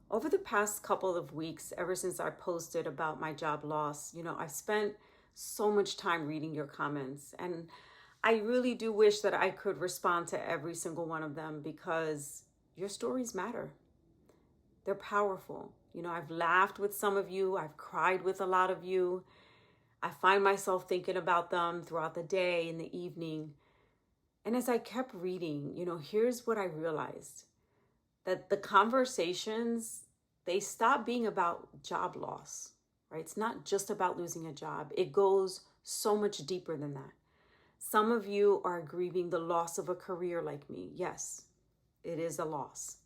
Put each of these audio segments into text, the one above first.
Over the past couple of weeks, ever since I posted about my job loss, I've spent so much time reading your comments. And I really do wish that I could respond to every single one of them because your stories matter. They're powerful. I've laughed with some of you, I've cried with a lot of you. I find myself thinking about them throughout the day, in the evening. And as I kept reading, here's what I realized, that the conversations, they stop being about job loss, right? It's not just about losing a job. It goes so much deeper than that. Some of you are grieving the loss of a career like me. Yes, it is a loss.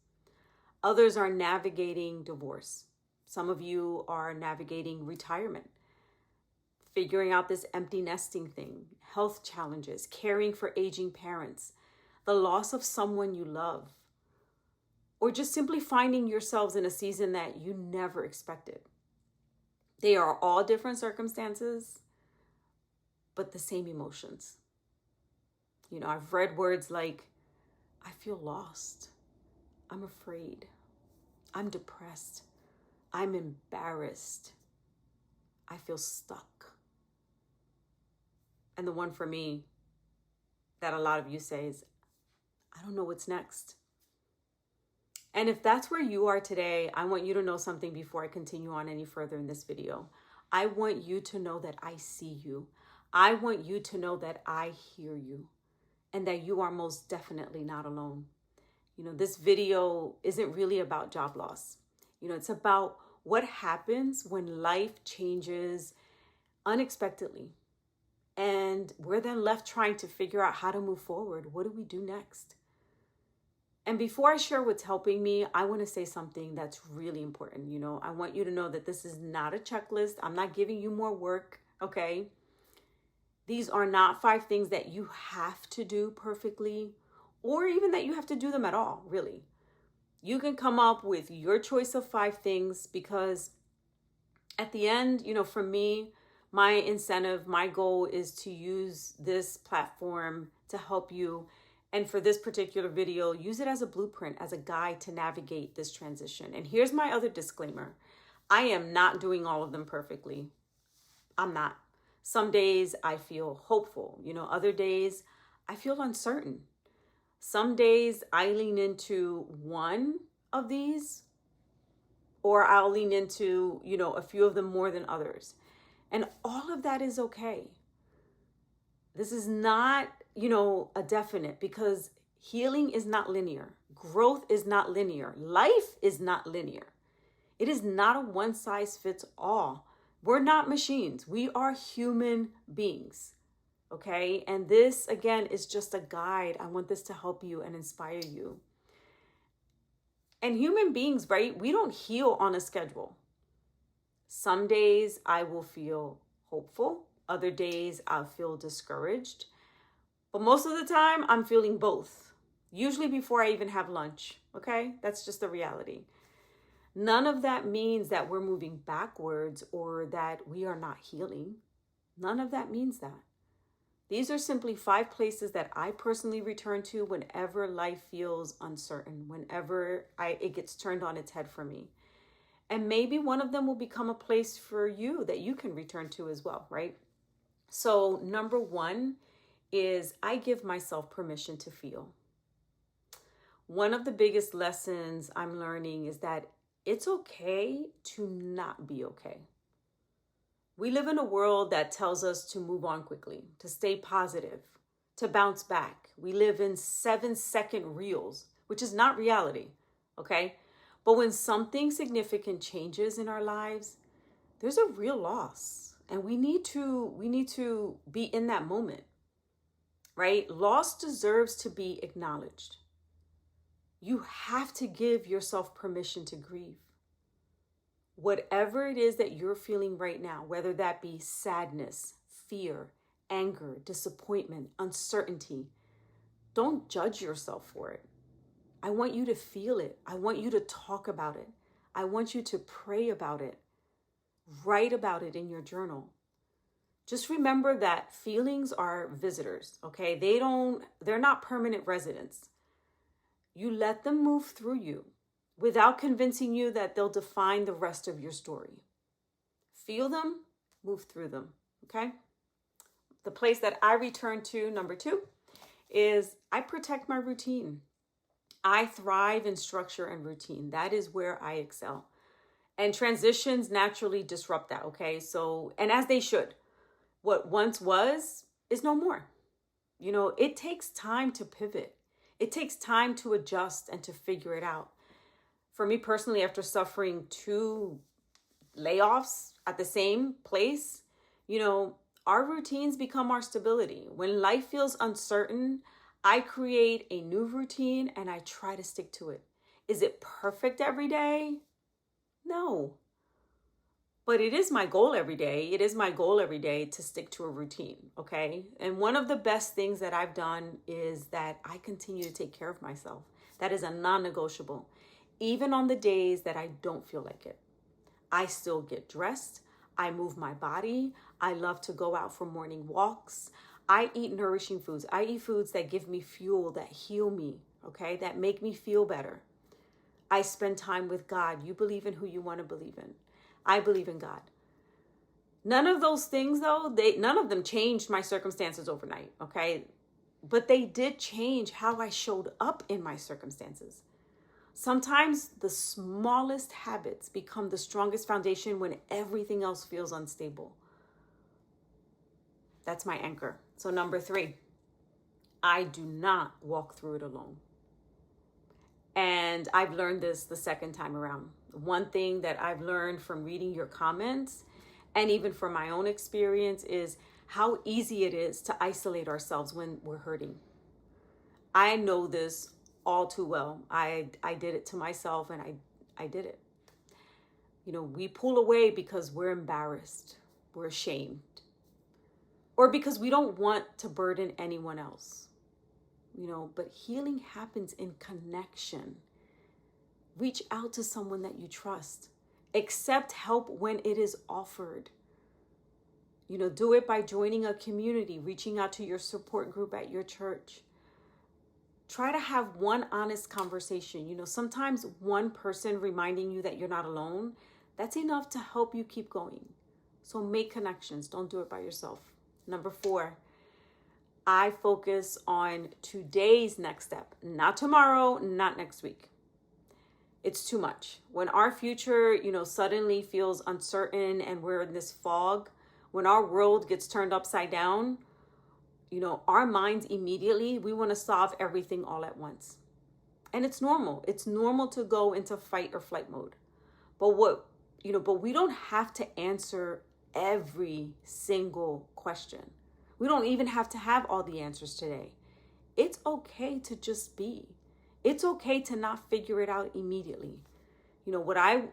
Others are navigating divorce. Some of you are navigating retirement, figuring out this empty nesting thing, health challenges, caring for aging parents, the loss of someone you love, or just simply finding yourselves in a season that you never expected. They are all different circumstances, but the same emotions. I've read words like, I feel lost, I'm afraid, I'm depressed, I'm embarrassed, I feel stuck. And the one for me that a lot of you say is, I don't know what's next. And if that's where you are today, I want you to know something before I continue on any further in this video. I want you to know that I see you. I want you to know that I hear you and that you are most definitely not alone. This video isn't really about job loss. It's about what happens when life changes unexpectedly. And we're then left trying to figure out how to move forward. What do we do next? And before I share what's helping me, I want to say something that's really important. I want you to know that this is not a checklist. I'm not giving you more work, okay? These are not 5 things that you have to do perfectly, or even that you have to do them at all, really. You can come up with your choice of 5 things because at the end, for me, my incentive, my goal is to use this platform to help you. And for this particular video, use it as a blueprint, as a guide to navigate this transition. And here's my other disclaimer. I am not doing all of them perfectly. I'm not. Some days I feel hopeful. Other days I feel uncertain. Some days I lean into one of these, or I'll lean into, a few of them more than others. And all of that is okay. This is not, a definite, because healing is not linear. Growth is not linear. Life is not linear. It is not a one size fits all. We're not machines. We are human beings. Okay. And this, again, is just a guide. I want this to help you and inspire you. And human beings, right? We don't heal on a schedule. Some days I will feel hopeful. Other days I'll feel discouraged. But most of the time I'm feeling both. Usually before I even have lunch. Okay? That's just the reality. None of that means that we're moving backwards or that we are not healing. None of that means that. These are simply 5 places that I personally return to whenever life feels uncertain, whenever it gets turned on its head for me. And maybe one of them will become a place for you that you can return to as well, right? So number 1 is I give myself permission to feel. One of the biggest lessons I'm learning is that it's okay to not be okay. We live in a world that tells us to move on quickly, to stay positive, to bounce back. We live in 7-second reels, which is not reality, okay? But when something significant changes in our lives, there's a real loss. And we need to be in that moment, right? Loss deserves to be acknowledged. You have to give yourself permission to grieve. Whatever it is that you're feeling right now, whether that be sadness, fear, anger, disappointment, uncertainty, don't judge yourself for it. I want you to feel it. I want you to talk about it. I want you to pray about it. Write about it in your journal. Just remember that feelings are visitors, okay? They're not permanent residents. You let them move through you. without convincing you that they'll define the rest of your story. Feel them, move through them, okay? The place that I return to, number 2, is I protect my routine. I thrive in structure and routine. That is where I excel. And transitions naturally disrupt that, okay? So, and as they should. What once was is no more. You know, it takes time to pivot. It takes time to adjust and to figure it out. For me personally, after suffering 2 layoffs at the same place, you know, our routines become our stability. When life feels uncertain, I create a new routine and I try to stick to it. Is it perfect every day? No. But it is my goal every day. It is my goal every day to stick to a routine, okay? And one of the best things that I've done is that I continue to take care of myself. That is a non-negotiable. Even on the days that I don't feel like it. I still get dressed. I move my body. I love to go out for morning walks. I eat nourishing foods. I eat foods that give me fuel, that heal me, okay? That make me feel better. I spend time with God. You believe in who you want to believe in. I believe in God. None of those things, though, none of them changed my circumstances overnight, okay? But they did change how I showed up in my circumstances. Sometimes the smallest habits become the strongest foundation when everything else feels unstable. That's my anchor. So number 3, I do not walk through it alone. And I've learned this the second time around. One thing that I've learned from reading your comments and even from my own experience is how easy it is to isolate ourselves when we're hurting. I know this all too well. I did it to myself and I did it. You know, we pull away because we're embarrassed, we're ashamed, or because we don't want to burden anyone else. You know, but healing happens in connection. Reach out to someone that you trust. Accept help when it is offered. You know, do it by joining a community, reaching out to your support group at your church. Try to have one honest conversation. You know, sometimes one person reminding you that you're not alone, that's enough to help you keep going. So make connections. Don't do it by yourself. Number 4, I focus on today's next step, not tomorrow, not next week. It's too much. When our future, you know, suddenly feels uncertain and we're in this fog, when our world gets turned upside down, you know, our minds immediately, we want to solve everything all at once. And it's normal. It's normal to go into fight or flight mode. But but we don't have to answer every single question. We don't even have to have all the answers today. It's okay to just be. It's okay to not figure it out immediately. You know, what I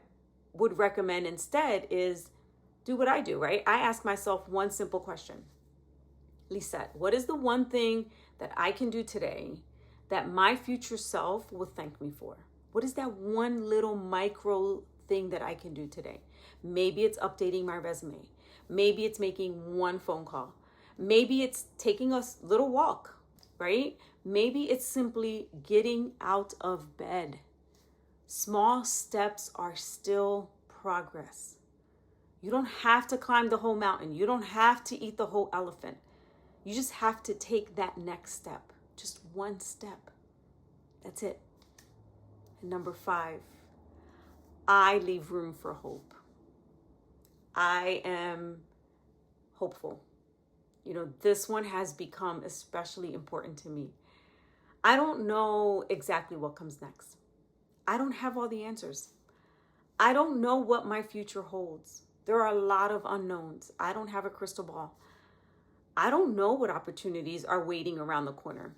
would recommend instead is do what I do, right? I ask myself one simple question. Lissette, what is the one thing that I can do today that my future self will thank me for? What is that one little micro thing that I can do today? Maybe it's updating my resume. Maybe it's making one phone call. Maybe it's taking a little walk, right? Maybe it's simply getting out of bed. Small steps are still progress. You don't have to climb the whole mountain. You don't have to eat the whole elephant. You just have to take that next step. Just one step. That's it. And number 5, I leave room for hope. I am hopeful. You know, this one has become especially important to me. I don't know exactly what comes next. I don't have all the answers. I don't know what my future holds. There are a lot of unknowns. I don't have a crystal ball. I don't know what opportunities are waiting around the corner.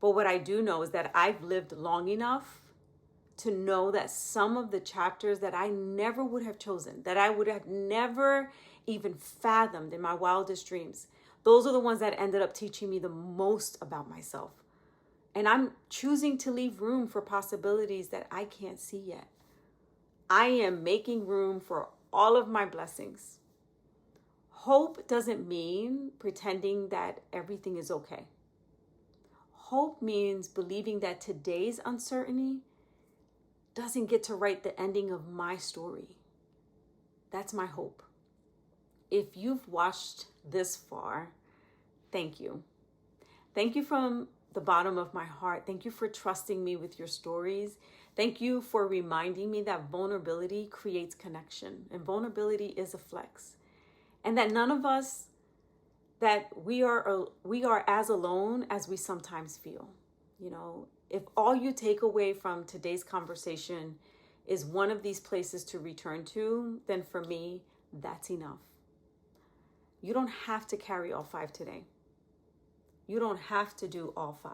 But what I do know is that I've lived long enough to know that some of the chapters that I never would have chosen, that I would have never even fathomed in my wildest dreams, those are the ones that ended up teaching me the most about myself. And I'm choosing to leave room for possibilities that I can't see yet. I am making room for all of my blessings. Hope doesn't mean pretending that everything is okay. Hope means believing that today's uncertainty doesn't get to write the ending of my story. That's my hope. If you've watched this far, thank you. Thank you from the bottom of my heart. Thank you for trusting me with your stories. Thank you for reminding me that vulnerability creates connection, and vulnerability is a flex. And that none of us, that we are as alone as we sometimes feel. You know, if all you take away from today's conversation is one of these places to return to, then for me, that's enough. You don't have to carry all 5 today. You don't have to do all 5.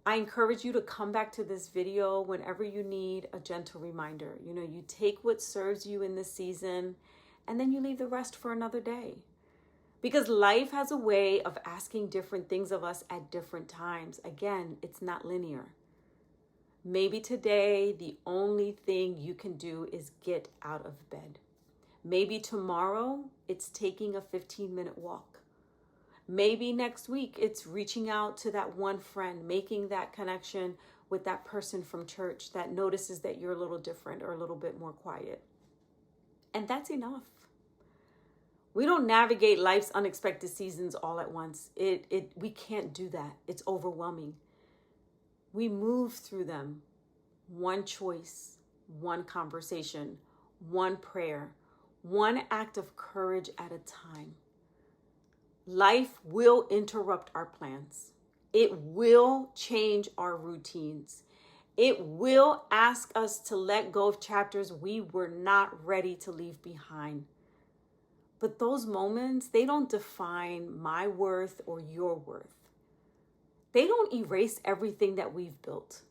I encourage you to come back to this video whenever you need a gentle reminder. You know, you take what serves you in this season, and then you leave the rest for another day. Because life has a way of asking different things of us at different times. Again, it's not linear. Maybe today, the only thing you can do is get out of bed. Maybe tomorrow, it's taking a 15-minute walk. Maybe next week, it's reaching out to that one friend, making that connection with that person from church that notices that you're a little different or a little bit more quiet. And that's enough. We don't navigate life's unexpected seasons all at once. We can't do that. It's overwhelming. We move through them. One choice, one conversation, one prayer, one act of courage at a time. Life will interrupt our plans. It will change our routines. It will ask us to let go of chapters we were not ready to leave behind. But those moments, they don't define my worth or your worth. They don't erase everything that we've built,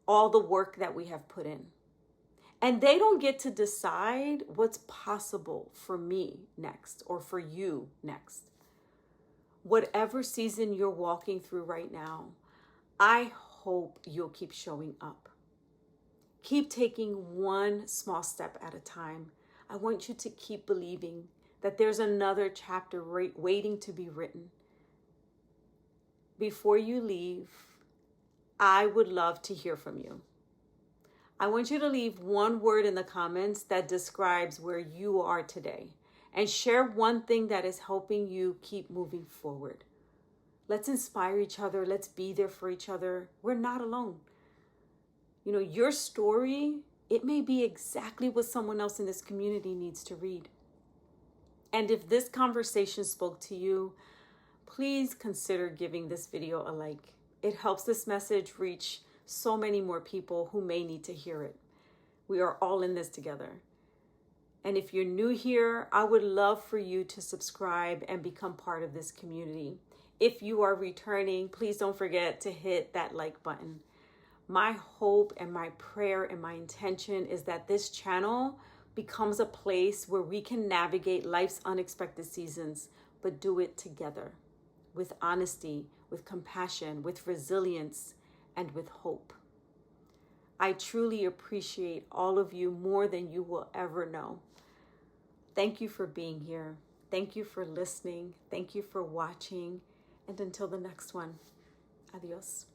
all the work that we have put in. And they don't get to decide what's possible for me next or for you next. Whatever season you're walking through right now, I hope you'll keep showing up. Keep taking one small step at a time. I want you to keep believing that there's another chapter waiting to be written. Before you leave, I would love to hear from you. I want you to leave one word in the comments that describes where you are today, and share one thing that is helping you keep moving forward. Let's inspire each other. Let's be there for each other. We're not alone. You know, your story, it may be exactly what someone else in this community needs to read. And if this conversation spoke to you, please consider giving this video a like. It helps this message reach so many more people who may need to hear it. We are all in this together. And if you're new here, I would love for you to subscribe and become part of this community. If you are returning, please don't forget to hit that like button. My hope and my prayer and my intention is that this channel becomes a place where we can navigate life's unexpected seasons, but do it together with honesty, with compassion, with resilience, and with hope. I truly appreciate all of you more than you will ever know. Thank you for being here. Thank you for listening. Thank you for watching. And until the next one, adios.